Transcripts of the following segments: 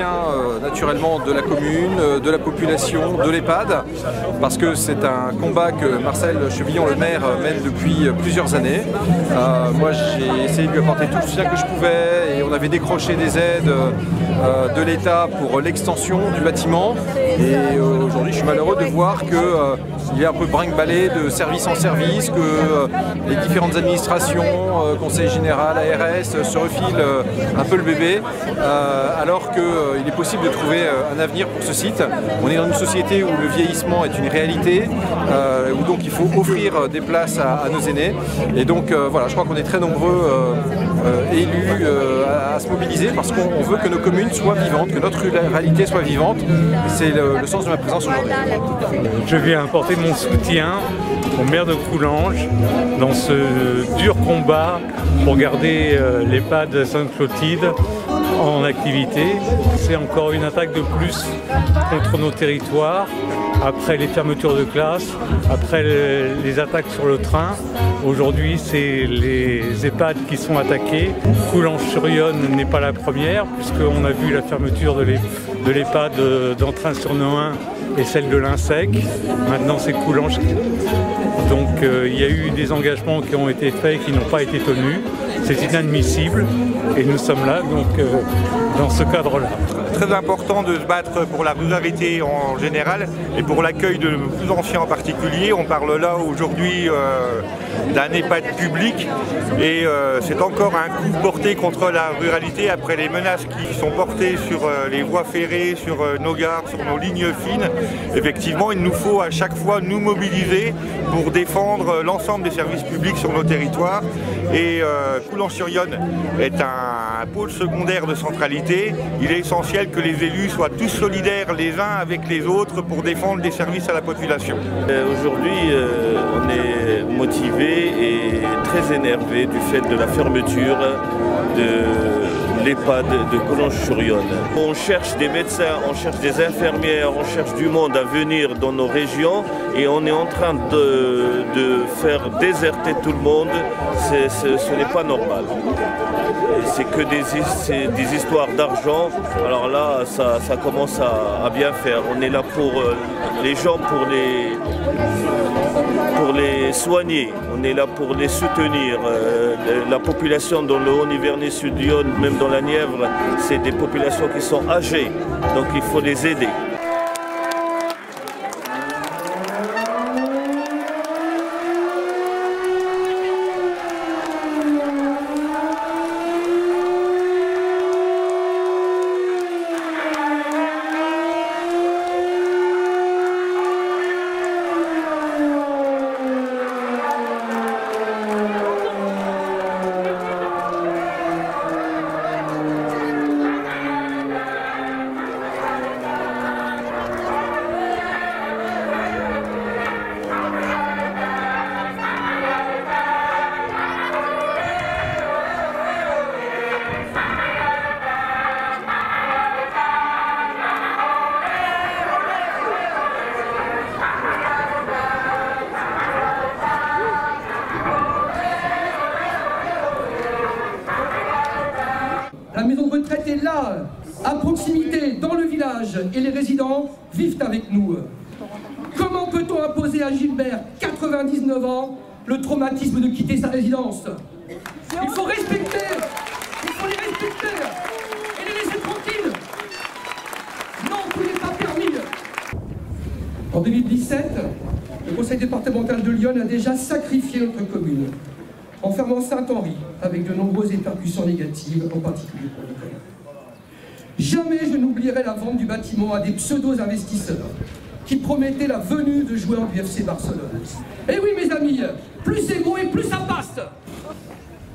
soutien naturellement de la commune, de la population, de l'EHPAD, parce que c'est un combat que Marcel Chevillon, le maire, mène depuis plusieurs années. Moi, j'ai essayé de lui apporter tout le soutien que je pouvais et on avait décroché des aides de l'État pour l'extension du bâtiment. Et aujourd'hui, je suis malheureux de voir qu'il est un peu brinque-ballé de service en service, que les différentes administrations, Conseil général, ARS, se refilent un peu le bébé, alors qu'il est possible de trouver un avenir pour ce site. On est dans une société où le vieillissement est une réalité, où donc il faut offrir des places à nos aînés. Et donc voilà, je crois qu'on est très nombreux élus à se mobiliser parce qu'on veut que nos communes soient vivantes, que notre réalité soit vivante. C'est le sens de ma présence aujourd'hui. Je viens apporter mon soutien au maire de Coulanges dans ce dur combat pour garder l'EHPAD Sainte-Clotilde en activité. C'est encore une attaque de plus contre nos territoires, après les fermetures de classes, après les attaques sur le train. Aujourd'hui, c'est les EHPAD qui sont attaqués. Coulanges-sur-Yonne n'est pas la première, puisqu'on a vu la fermeture de l'EHPAD d'Entrain-sur-Nohain et celle de l'Insec. Maintenant, c'est Coulanges. Donc, il y a eu des engagements qui ont été faits et qui n'ont pas été tenus. C'est inadmissible et nous sommes là donc dans ce cadre-là. Très important de se battre pour la ruralité en général et pour l'accueil de nos plus anciens en particulier. On parle là aujourd'hui d'un EHPAD public et c'est encore un coup porté contre la ruralité après les menaces qui sont portées sur les voies ferrées, sur nos gares, sur nos lignes fines. Effectivement, il nous faut à chaque fois nous mobiliser pour défendre l'ensemble des services publics sur nos territoires. Et Coulanges-sur-Yonne est un pôle secondaire de centralité. Il est essentiel que les élus soient tous solidaires les uns avec les autres pour défendre les services à la population. Aujourd'hui, on est motivé et très énervé du fait de la fermeture de l'EHPAD de Coulanges-sur-Yonne. On cherche des médecins, on cherche des infirmières, on cherche du monde à venir dans nos régions et on est en train de faire déserter tout le monde. Ce n'est pas normal. C'est que des histoires d'argent. Alors là, ça commence à bien faire. On est là pour les gens, pour les soigner. On est là pour les soutenir. La population dans le Haut-Nivernais, Sud-Yonne, même dans la Nièvre, c'est des populations qui sont âgées. Donc il faut les aider. La maison de retraite est là, à proximité, dans le village, et les résidents vivent avec nous. Comment peut-on imposer à Gilbert, 99 ans, le traumatisme de quitter sa résidence? Il faut respecter, il faut les respecter et les laisser tranquilles. Non, tout n'est pas permis. En 2017, le conseil départemental de Lyon a déjà sacrifié notre commune en fermant Saint-Henri, avec de nombreuses répercussions négatives, en particulier pour l'école. Jamais je n'oublierai la vente du bâtiment à des pseudo-investisseurs qui promettaient la venue de joueurs du FC Barcelone. Et oui, mes amis, plus c'est beau et plus ça passe.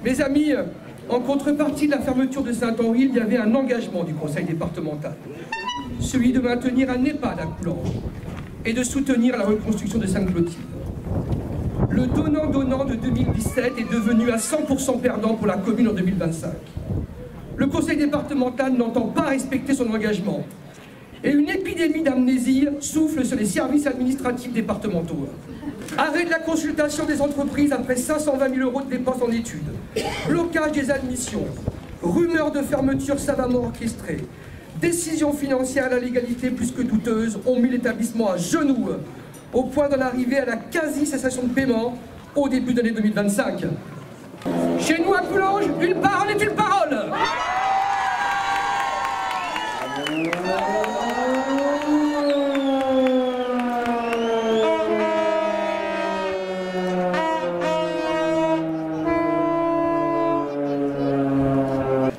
Mes amis, en contrepartie de la fermeture de Saint-Henri, il y avait un engagement du conseil départemental, celui de maintenir un EHPAD à Coulanges et de soutenir la reconstruction de Sainte-Clotilde. Le donnant-donnant de 2017 est devenu à 100% perdant pour la commune en 2025. Le conseil départemental n'entend pas respecter son engagement. Et une épidémie d'amnésie souffle sur les services administratifs départementaux. Arrêt de la consultation des entreprises après 520 000 € de dépenses en études. Blocage des admissions. Rumeurs de fermeture savamment orchestrées. décisions financières à la légalité plus que douteuses ont mis l'établissement à genoux, au point d'en arriver à la quasi-cessation de paiement au début de l'année 2025. Chez nous à Coulanges, une parole est une parole.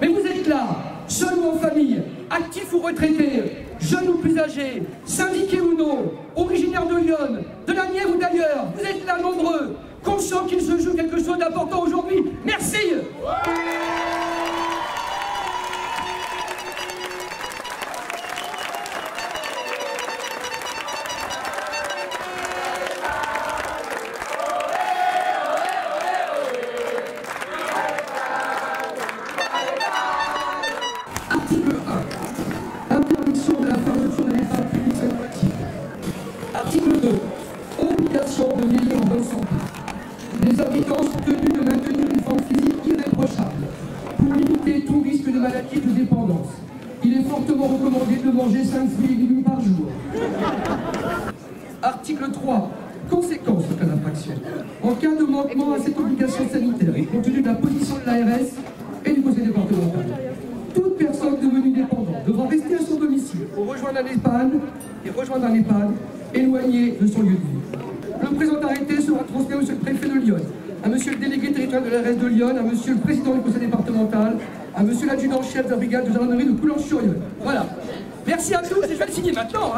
Mais vous êtes là, seuls ou en famille, actifs ou retraités, jeunes ou plus âgés, syndiqués ou non, originaires de Lyon, de la Nièvre ou d'ailleurs, vous êtes là nombreux, conscients qu'il se joue quelque chose d'important aujourd'hui. Merci. Article 1. Interdiction de la fermeture des EHPAD publics rénovatifs. Article 2. Obligation de vieillir en bonne santé. Les habitants sont tenus de maintenir une forme physique irréprochable pour limiter tout risque de maladie et de dépendance. Il est fortement recommandé de manger 5 fruits et légumes par jour. Article 3. Conséquences en cas d'infraction. En cas de manquement à cette obligation sanitaire et compte tenu de la position de l'ARS et du conseil départemental, toute personne devenue dépendante devra rester à son domicile pour rejoindre un EHPAD éloigné de son lieu de vie. Le présent arrêté sera transmis au monsieur le préfet de Lyon, à monsieur le délégué territorial de l'ARS de Lyon, à monsieur le président du conseil départemental, à monsieur l'adjudant-chef de la brigade de gendarmerie de Coulanges-sur-Yonne. Voilà. Merci à tous et je vais le signer maintenant.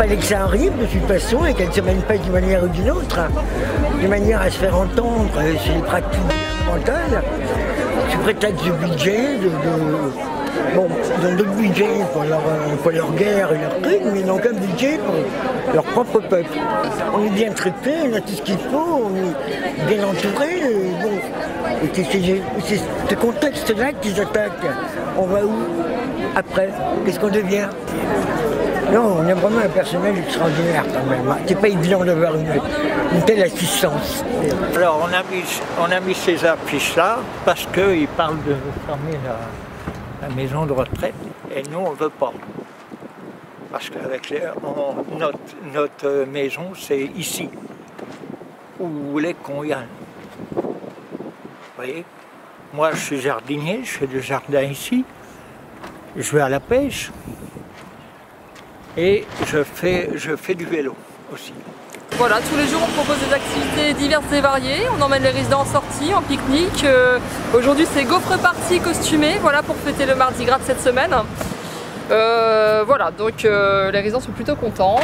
fallait que ça arrive de toute façon et qu'elle ne se manifeste d'une manière ou d'une autre, de manière à se faire entendre sur les pratiques mentales, sous prétexte de budget, bon, ils ont d'autres budgets pour leur guerre et leur truc, mais ils n'ont qu'un budget pour leur propre peuple. On est bien traité, on a tout ce qu'il faut, on est bien entouré. Bon. Et c'est ce contexte-là qu'ils attaquent. On va où après? Qu'est-ce qu'on devient? Non, on a vraiment un personnel extraordinaire quand même. C'est pas évident d'avoir une telle assistance. Alors on a mis ces affiches-là parce qu'ils parlent de fermer la maison de retraite et nous on ne veut pas. Parce qu'avec notre maison c'est ici. où vous voulez qu'on y aille. Vous voyez? Moi, je suis jardinier, je fais du jardin ici. Je vais à la pêche. Et je fais du vélo aussi. Voilà, tous les jours on propose des activités diverses et variées. On emmène les résidents en sortie, en pique-nique. Aujourd'hui c'est gaufre party costumé, voilà, pour fêter le Mardi Gras de cette semaine. Voilà, donc les résidents sont plutôt contents.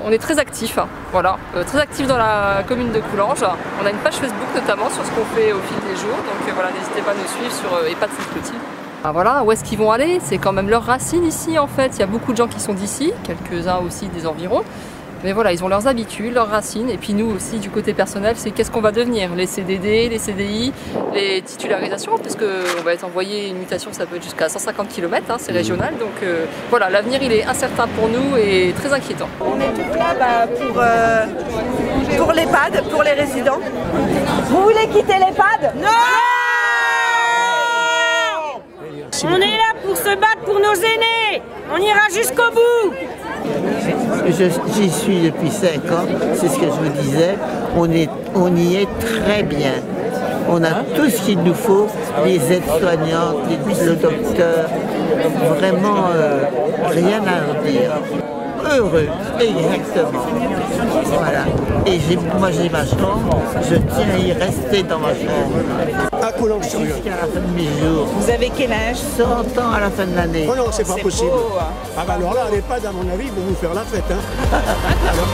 On est très actifs, hein, voilà, très actifs dans la commune de Coulanges. On a une page Facebook notamment sur ce qu'on fait au fil des jours. Donc voilà, n'hésitez pas à nous suivre sur EHPAD Sainte-Clotilde. Ah voilà, où est-ce qu'ils vont aller? C'est quand même leurs racines ici en fait. Il y a beaucoup de gens qui sont d'ici, quelques-uns aussi des environs. Mais voilà, ils ont leurs habitudes, leurs racines. Et puis nous aussi, du côté personnel, c'est qu'est-ce qu'on va devenir? Les CDD, les CDI, les titularisations, puisqu'on va être envoyé une mutation, ça peut être jusqu'à 150 km, hein, c'est régional. Donc voilà, l'avenir il est incertain pour nous et très inquiétant. On est tous là pour l'EHPAD, pour les résidents. Vous voulez quitter l'EHPAD? Non! On est là pour se battre pour nos aînés. On ira jusqu'au bout. J'y suis depuis 5 ans, c'est ce que je vous disais. On y est très bien. On a tout ce qu'il nous faut, les aides-soignantes, le docteur. Vraiment, rien à redire. Heureux, exactement. Voilà. Et moi j'ai ma chambre, je tiens à y rester dans ma chambre. À Coulanges-sur-Yonne. Jusqu'à la fin de mes jours. Vous avez quel âge? 100 ans à la fin de l'année. Oh non, c'est pas possible. Beau, hein. Ah bah alors là, à l'EHPAD, à mon avis, ils vont vous faire la fête. Hein. Alors,